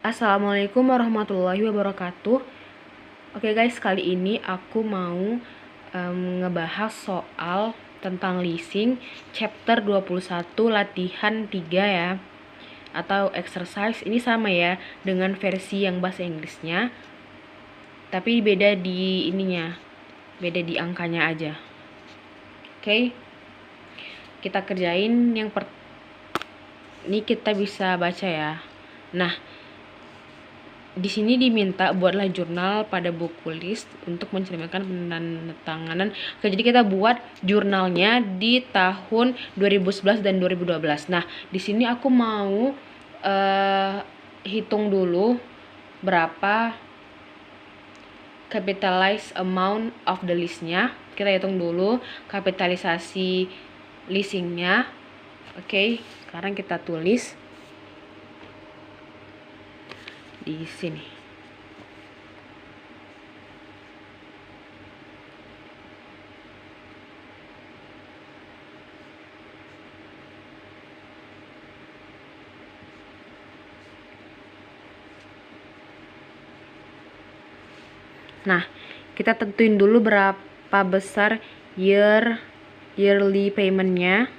Assalamualaikum warahmatullahi wabarakatuh. Oke guys, kali ini aku mau ngebahas soal tentang leasing chapter 21 latihan 3 ya, atau exercise. Ini sama ya dengan versi yang bahasa Inggrisnya, tapi beda di ininya, beda di angkanya aja. Oke, kita kerjain yang ini kita bisa baca ya. Nah, di sini diminta buatlah jurnal pada buku list untuk mencerminkan penandatanganan. Oke, jadi kita buat jurnalnya di tahun 2011 dan 2012. Nah, di sini aku mau hitung dulu berapa capitalized amount of the listnya. Kita hitung dulu kapitalisasi leasingnya. Oke, sekarang kita tulis di sini. Nah, kita tentuin dulu berapa besar yearly paymentnya,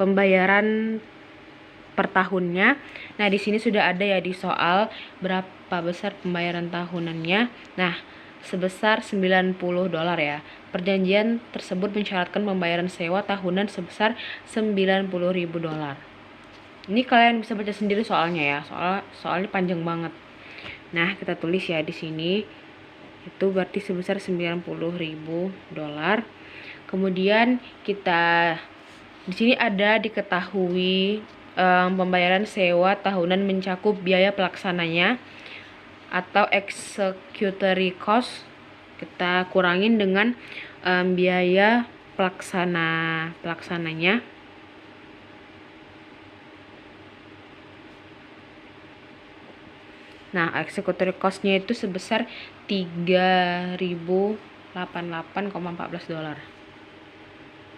pembayaran per tahunnya. Nah, di sini sudah ada ya di soal berapa besar pembayaran tahunannya. Nah, sebesar $90 ya. Perjanjian tersebut mensyaratkan pembayaran sewa tahunan sebesar $90.000. Ini kalian bisa baca sendiri soalnya ya. Soalnya panjang banget. Nah, kita tulis ya di sini. Itu berarti sebesar $90.000. Kemudian kita di sini ada diketahui pembayaran sewa tahunan mencakup biaya pelaksananya atau executory cost. Kita kurangin dengan biaya pelaksananya. Nah, executory cost-nya itu sebesar $3.088,14.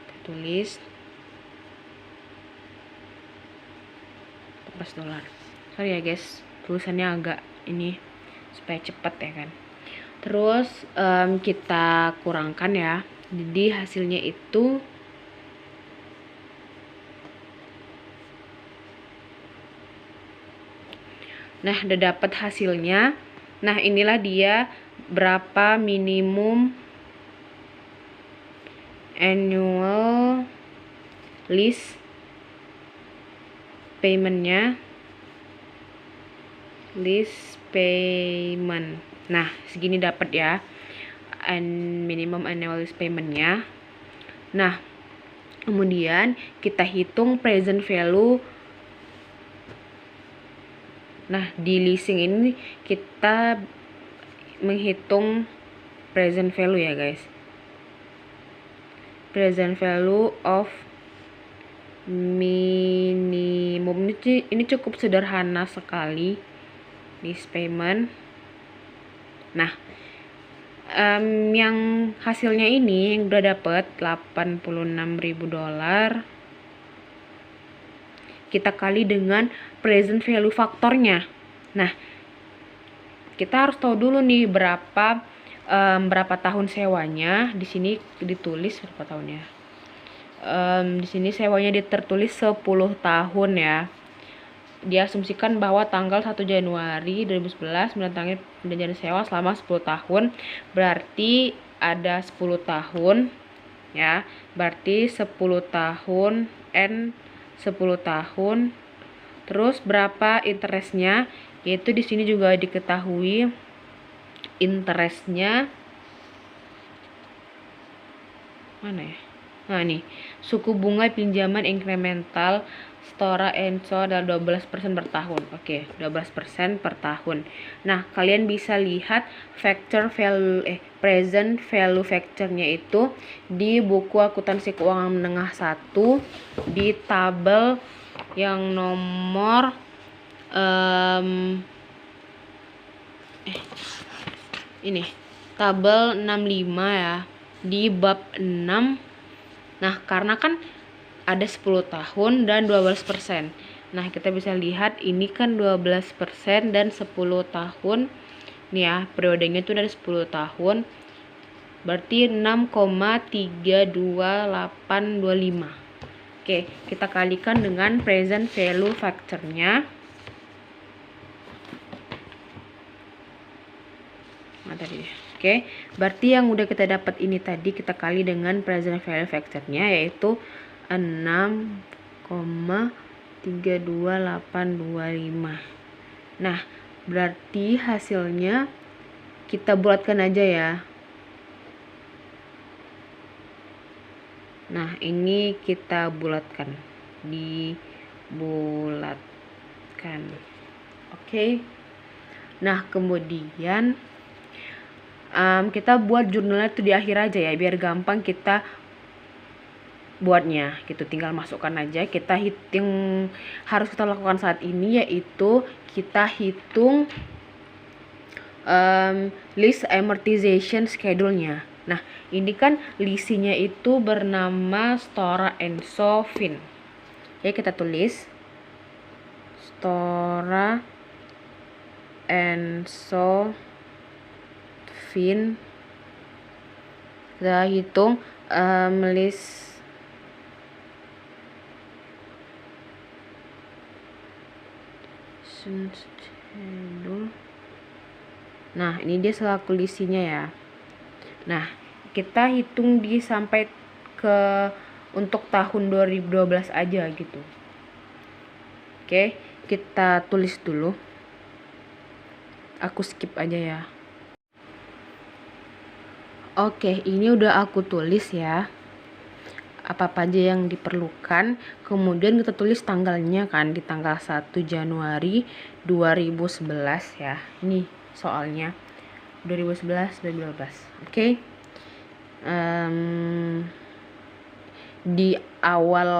Kita tulis $14. Sorry ya guys, tulisannya agak ini supaya cepet ya kan. Terus kita kurangkan ya, jadi hasilnya itu nah, udah dapat hasilnya. Nah, inilah dia berapa minimum annual lease paymentnya. Lease payment. Nah, segini dapat ya minimum annual lease paymentnya. Nah, kemudian kita hitung present value. Nah, di leasing ini kita menghitung present value ya guys. Present value of minimum ini cukup sederhana sekali. Lease payment. Nah, yang hasilnya ini yang udah dapet $86.000 kita kali dengan present value faktornya. Nah, kita harus tahu dulu nih berapa tahun sewanya. Di sini ditulis berapa tahunnya. Di sini sewanya tertulis 10 tahun ya. Diasumsikan bahwa tanggal 1 Januari 2011 menandatangani perjanjian sewa selama 10 tahun. Berarti ada 10 tahun ya. Berarti 10 tahun N 10 tahun. Terus berapa interestnya? Yaitu di sini juga diketahui interestnya mana ya? Nah, nih, suku bunga pinjaman incremental Stora Enso adalah 12% per tahun. Oke, 12% per tahun. Nah, kalian bisa lihat present value factor-nya itu di buku akuntansi keuangan menengah 1 di tabel yang nomor ini tabel 65 ya, di bab 6. Nah, karena kan ada 10 tahun dan 12%. Nah, kita bisa lihat ini kan 12% dan 10 tahun. Nih ya, periodenya itu dari 10 tahun. Berarti 6,32825. Oke, kita kalikan dengan present value factor-nya. Nah, tadi. Oke, berarti yang udah kita dapat ini tadi kita kali dengan present value factor-nya, yaitu 6,32825. Nah, berarti hasilnya kita bulatkan aja ya. Nah, ini kita bulatkan. Dibulatkan. Oke. Nah, kemudian kita buat jurnalnya itu di akhir aja ya, biar gampang kita buatnya gitu. Tinggal masukkan aja. Kita hitung, harus kita lakukan saat ini yaitu kita hitung list amortization schedule-nya. Nah, ini kan lisinya itu bernama Stora Enso Fin. Ya, kita tulis Stora Enso Fin. Kita hitung list schedule. Nah, ini dia selaku lisinya ya. Nah, kita hitung di sampai ke untuk tahun 2012 aja gitu. Oke, kita tulis dulu. Aku skip aja ya. Oke, ini udah aku tulis ya. Apa-apa aja yang diperlukan. Kemudian kita tulis tanggalnya kan di tanggal 1 Januari 2011 ya. Ini soalnya 2011 2012. Oke. Di awal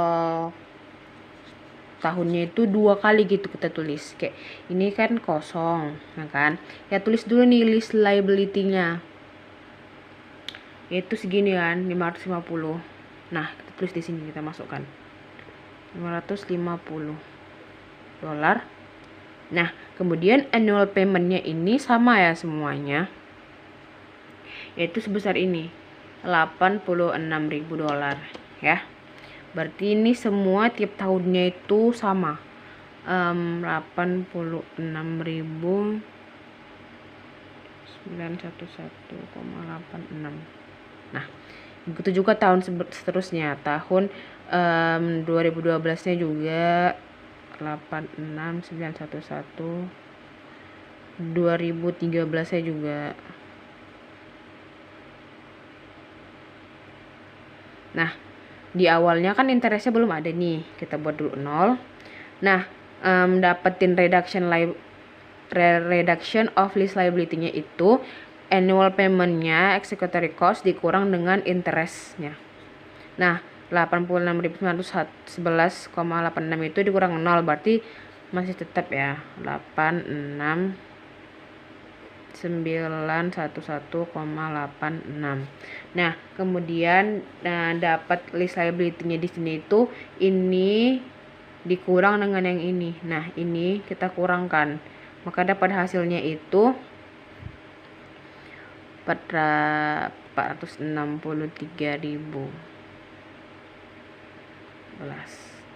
tahunnya itu 2 kali gitu kita tulis. Kayak ini kan kosong, nah kan? Ya tulis dulu nih list liability-nya. Itu segini kan, 550. Nah, kita tulis di sini, kita masukkan $550. Nah, kemudian annual payment-nya ini sama ya semuanya. Yaitu sebesar ini, $86.000 ya. Berarti ini semua tiap tahunnya itu sama. 86.911,86. Nah, begitu juga tahun seterusnya. Tahun 2012-nya juga 86.911. 2013-nya juga. Nah, di awalnya kan interestnya belum ada nih, kita buat dulu 0. Nah, dapetin reduction of lease liability-nya itu annual payment-nya executory cost dikurang dengan interestnya. Nah, 86.911,86 itu dikurang 0, berarti masih tetap ya 86.911,86. Nah, kemudian dapat list liability-nya di sini itu ini dikurang dengan yang ini. Nah, ini kita kurangkan. Maka dapat hasilnya itu 463.000.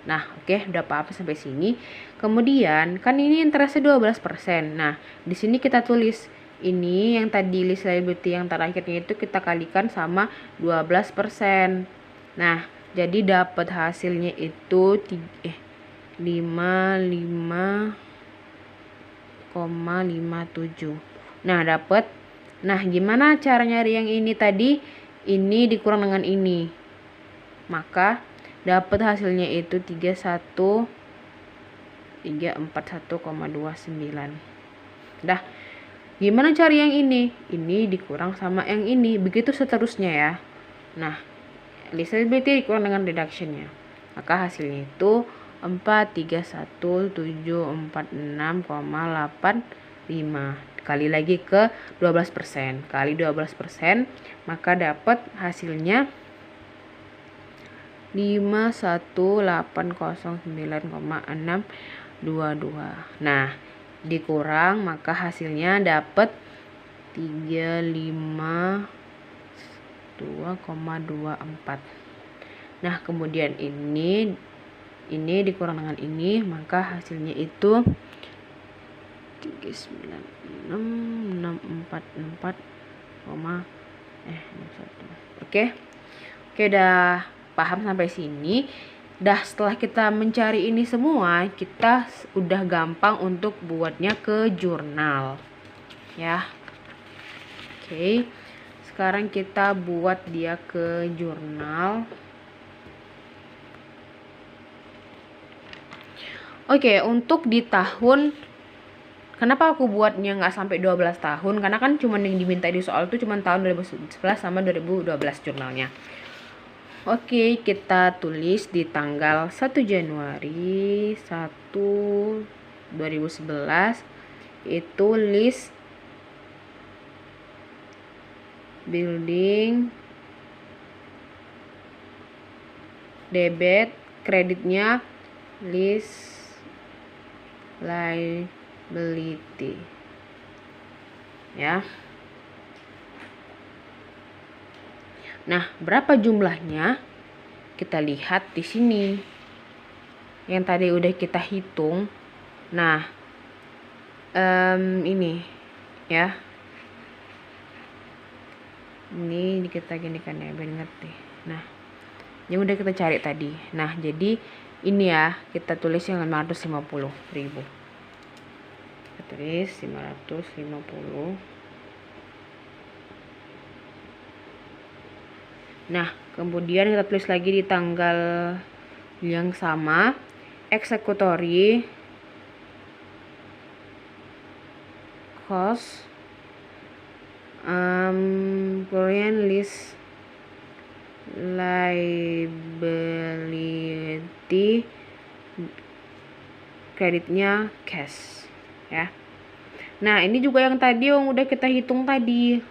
Nah, oke, udah apa-apa sampai sini. Kemudian kan ini interestnya 12%. Nah, di sini kita tulis ini yang tadi list liability yang terakhirnya itu kita kalikan sama 12%. Nah, jadi dapat hasilnya itu 55,57. Nah, dapat. Nah, gimana cara nyari yang ini tadi? Ini dikurang dengan ini. Maka dapat hasilnya itu 341,29. Dah. Gimana cari yang ini? Ini dikurang sama yang ini. Begitu seterusnya ya. Nah, list liability dikurang dengan reduction-nya. Maka hasilnya itu 431.746,85. Kali lagi ke 12%. Kali 12%, maka dapat hasilnya 51809,622. Nah, dikurang maka hasilnya dapat 352,24. Nah, kemudian ini dikurang dengan ini, maka hasilnya itu 396,644, Oke, udah paham sampai sini. Setelah kita mencari ini semua, kita udah gampang untuk buatnya ke jurnal ya. Oke, sekarang kita buat dia ke jurnal. Oke, untuk di tahun, kenapa aku buatnya nggak sampai 12 tahun? Karena kan cuma yang diminta di soal itu cuma tahun 2011 sama 2012 jurnalnya. Oke, kita tulis di tanggal 1 Januari 2011 itu list building debit, kreditnya list liability ya. Nah, berapa jumlahnya? Kita lihat di sini. Yang tadi udah kita hitung. Nah, ini ya. Ini kita ginikan ya, biar ngerti. Nah, yang udah kita cari tadi. Nah, jadi ini ya, kita tulis yang 550.000. Kita tulis 550. Nah, kemudian kita tulis lagi di tanggal yang sama, executory cost, Korean list liability, kreditnya cash ya. Nah, ini juga yang tadi yang udah kita hitung tadi.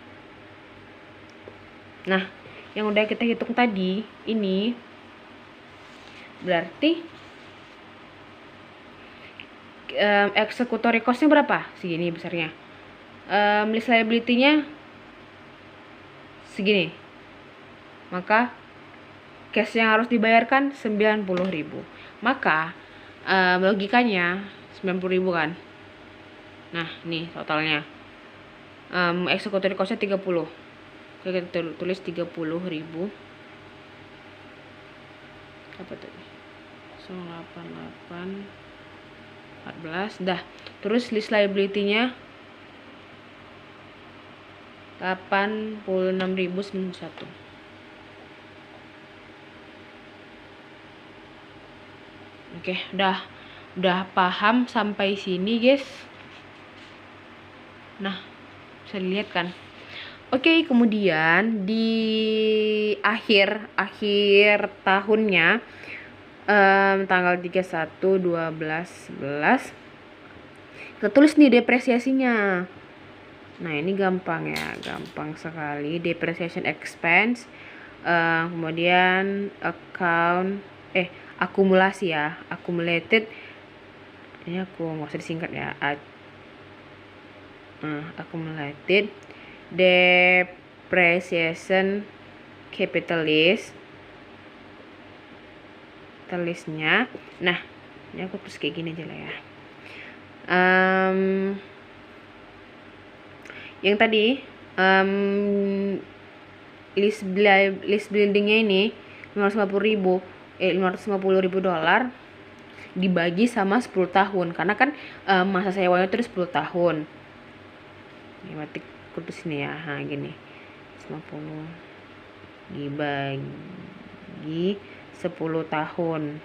Nah, yang udah kita hitung tadi ini berarti executory cost-nya berapa? Segini besarnya. List liability-nya segini. Maka cash yang harus dibayarkan 90.000. Maka logikanya 90.000 kan. Nah, nih totalnya. Executory cost-nya 30. Oke, kita tulis 30.000. Apa tadi? 08814. Dah. Terus list liability-nya 86.091. Oke, udah paham sampai sini, guys. Nah, bisa dilihat kan? Oke, kemudian di akhir tahunnya tanggal 31/12/11 kita tulis nih depresiasinya. Nah, ini gampang ya, gampang sekali. Depreciation expense, kemudian akumulasi ya, accumulated. Ini aku nggak usah disingkat ya. Accumulated depreciation capitalistnya. Nah, ini aku tulis kayak gini aja lah ya. Yang tadi list buildingnya ini 550.000 dolar dibagi sama 10 tahun karena kan masa sewanya itu 10 tahun. Ini mati kurus sini ya. Nah, gini. 50 dibagi 10 tahun.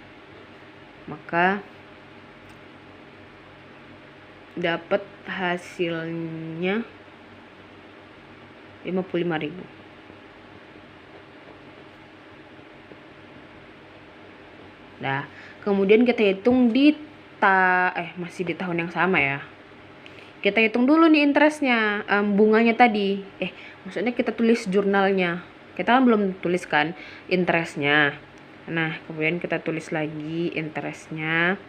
Maka dapat hasilnya 55.000. Nah, kemudian kita hitung masih di tahun yang sama ya. Kita hitung dulu nih interestnya, bunganya tadi. Maksudnya kita tulis jurnalnya. Kita kan belum tuliskan interestnya. Nah, kemudian kita tulis lagi interestnya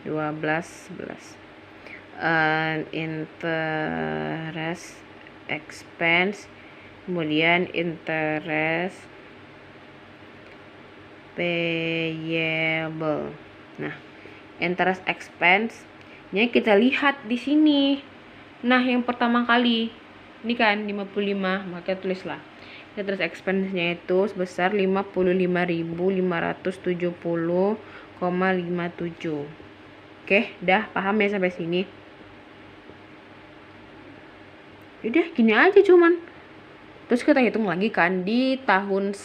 12,11. Interest expense, kemudian interest payable. Nah, interest expense-nya kita lihat di sini. Nah, yang pertama kali ini kan 55, maka tulislah interest expense-nya itu sebesar 55.570,57. Oke, dah paham ya sampai sini? Udah gini aja cuman. Terus kita hitung lagi kan di tahun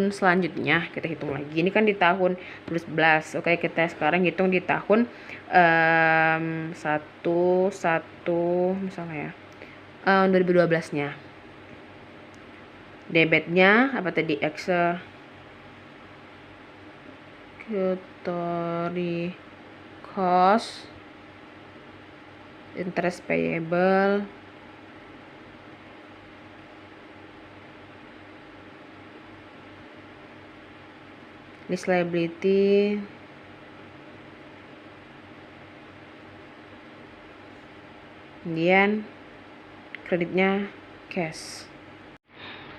selanjutnya kita hitung lagi. Ini kan di tahun 2011. Oke, kita sekarang hitung di tahun 11 misalnya ya. 2012-nya. Debitnya apa tadi? Executory cost, interest payable, lease liability, kemudian kreditnya cash.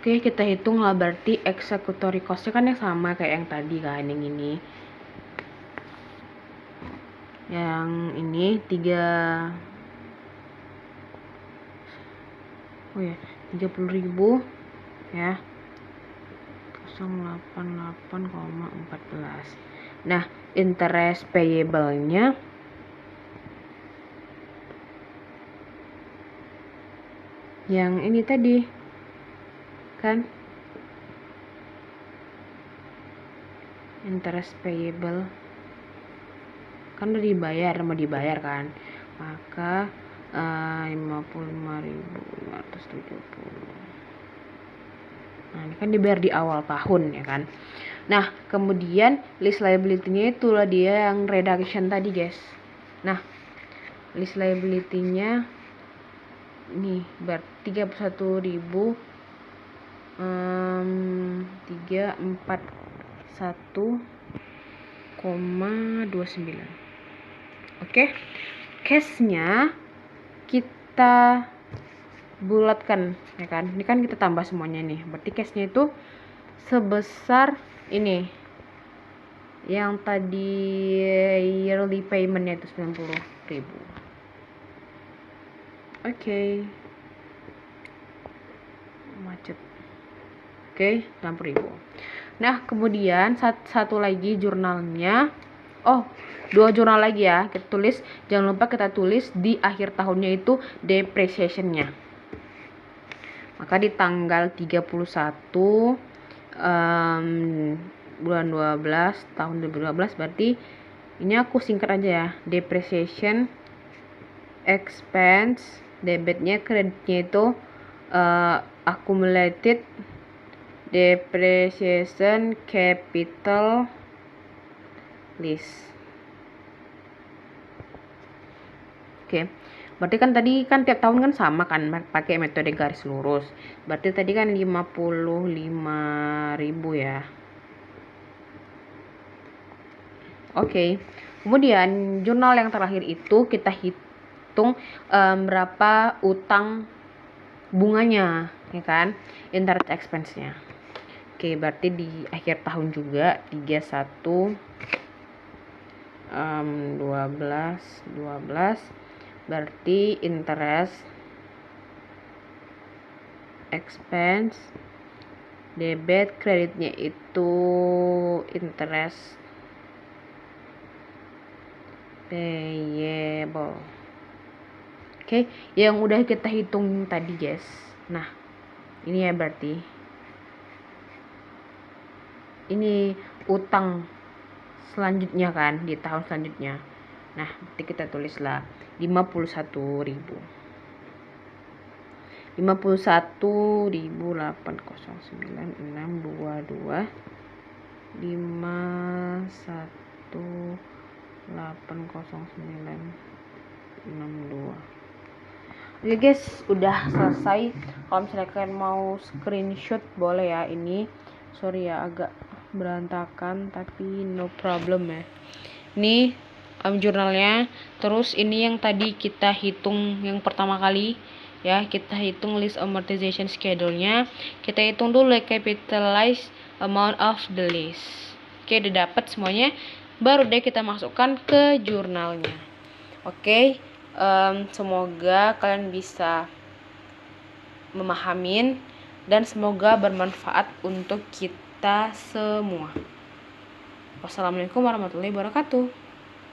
Oke, kita hitung lah, berarti executory cost-nya kan yang sama kayak yang tadi kan, yang ini. Yang ini 30.000 ya. 088,14. Nah, interest payable-nya yang ini tadi kan, interest payable kan udah mau dibayar kan, maka 55.570. Nah, ini kan dibayar di awal tahun ya kan. Nah, kemudian lease liability-nya itulah dia yang reduction tadi, guys. Nah, lease liability-nya nih ber 31.000 341,29. Oke. Cash-nya kita bulatkan ya kan. Ini kan kita tambah semuanya nih. Berarti cash-nya itu sebesar ini. Yang tadi yearly payment-nya itu 90.000. Oke. Macet. Oke, 60.000. Nah, kemudian satu lagi jurnalnya. Oh, 2 jurnal lagi ya. Kita tulis, jangan lupa kita tulis di akhir tahunnya itu depreciation-nya. Maka di tanggal 31 bulan 12 tahun 2012, berarti ini aku singkat aja ya. Depreciation expense, debitnya, kreditnya itu accumulated depreciation capital list. Oke. Berarti kan tadi kan tiap tahun kan sama kan pakai metode garis lurus. Berarti tadi kan 55.000 ya. Oke. Kemudian jurnal yang terakhir itu kita hitung berapa utang bunganya ya kan, interest expense-nya. Oke, berarti di akhir tahun juga 31 12 berarti interest expense debit, kreditnya itu interest payable. Oke, yang udah kita hitung tadi guys. Nah, ini ya berarti ini utang selanjutnya kan di tahun selanjutnya. Nah, nanti kita tulislah 51.000. 51.809,622 51.809,62. Oke guys, udah selesai. Kalau misalnya kalian mau screenshot boleh ya. Ini sorry ya agak berantakan tapi no problem ya. Ini jurnalnya. Terus ini yang tadi kita hitung yang pertama kali ya, kita hitung list amortization schedule-nya. Kita hitung dulu capitalized amount of the list. Oke, udah dapat semuanya. Baru deh kita masukkan ke jurnalnya. Oke. Semoga kalian bisa memahamin dan semoga bermanfaat untuk kita semua. Wassalamualaikum warahmatullahi wabarakatuh.